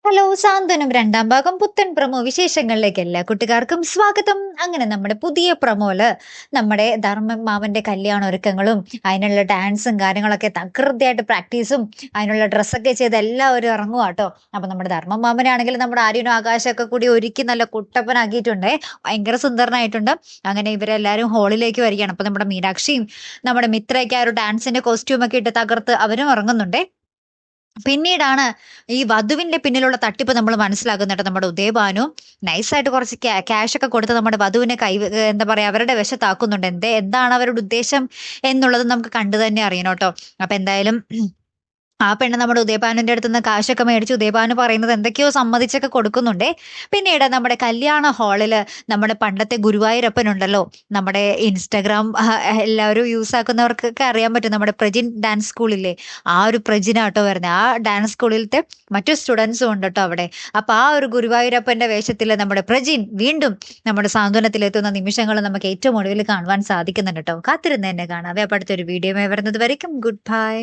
Hello സാന്ത്വനം രണ്ടാം ഭാഗം പുത്തൻ പ്രൊമോ വിശേഷങ്ങളിലേക്ക് എല്ലാ കുട്ടികാർക്കും സ്വാഗതം. അങ്ങനെ നമ്മുടെ പുതിയ പ്രൊമോയില് നമ്മുടെ ധർമ്മൻ മാമന്റെ കല്യാണ ഒരുക്കങ്ങളും അതിനുള്ള ഡാൻസും കാര്യങ്ങളൊക്കെ തകൃതിയായിട്ട് പ്രാക്ടീസും അതിനുള്ള ഡ്രസ്സൊക്കെ ചെയ്ത് എല്ലാവരും ഇറങ്ങുവാട്ടോ. അപ്പൊ നമ്മുടെ ധർമ്മൻ മാമനാണെങ്കിൽ നമ്മുടെ ആര്യനും ആകാശമൊക്കെ കൂടി ഒരുക്കി നല്ല കുട്ടപ്പനാക്കിയിട്ടുണ്ടേ. ഭയങ്കര സുന്ദരനായിട്ടുണ്ട്. അങ്ങനെ ഇവരെല്ലാരും ഹാളിലേക്ക് വരികയാണ്. അപ്പൊ നമ്മുടെ മീനാക്ഷിയും നമ്മുടെ മിത്രയൊക്കെ ആ ഒരു ഡാൻസിന്റെ കോസ്റ്റ്യൂം ഒക്കെ ഇട്ട് തകർത്ത് അവരും ഇറങ്ങുന്നുണ്ടേ. പിന്നീടാണ് ഈ വധുവിന്റെ പിന്നിലുള്ള തട്ടിപ്പ് നമ്മൾ മനസ്സിലാക്കുന്നുണ്ട്. നമ്മുടെ ഉദയഭാനു നൈസായിട്ട് കുറച്ച് ക്യാഷ് ഒക്കെ കൊടുത്ത് നമ്മുടെ വധുവിനെ എന്താ പറയാ അവരുടെ വശത്താക്കുന്നുണ്ട്. എന്താണ് അവരുടെ ഉദ്ദേശം എന്നുള്ളത് നമുക്ക് കണ്ടു തന്നെ അറിയണം കേട്ടോ. അപ്പൊ എന്തായാലും ആ പെണ്ണ് നമ്മുടെ ഉദയഭാനുവിന്റെ അടുത്ത് നിന്ന് കാശൊക്കെ മേടിച്ച് ഉദയഭാനു പറയുന്നത് എന്തൊക്കെയോ സമ്മതിച്ചൊക്കെ കൊടുക്കുന്നുണ്ടേ. പിന്നീട് നമ്മുടെ കല്യാണ ഹാളില് നമ്മുടെ പണ്ടത്തെ ഗുരുവായൂരപ്പൻ ഉണ്ടല്ലോ, നമ്മുടെ ഇൻസ്റ്റഗ്രാം എല്ലാവരും യൂസ് ആക്കുന്നവർക്കൊക്കെ അറിയാൻ പറ്റും. നമ്മുടെ പ്രജിൻ ഡാൻസ് സ്കൂളില്ലേ, ആ ഒരു പ്രജിനാട്ടോ വരുന്നത്. ആ ഡാൻസ് സ്കൂളിലത്തെ മറ്റു സ്റ്റുഡൻസും ഉണ്ട് കേട്ടോ അവിടെ. അപ്പൊ ആ ഒരു ഗുരുവായൂരപ്പന്റെ വേഷത്തിൽ നമ്മുടെ പ്രജിൻ വീണ്ടും നമ്മുടെ സാന്ത്വനത്തിലെത്തുന്ന നിമിഷങ്ങൾ നമുക്ക് ഏറ്റവും ഒടുവിൽ കാണുവാൻ സാധിക്കുന്നുണ്ട് കേട്ടോ. കാത്തിരുന്ന് തന്നെ കാണാവേ. അപ്പൊ അടുത്തൊരു വീഡിയോ വരുന്നത് വരയ്ക്കും ഗുഡ് ബൈ.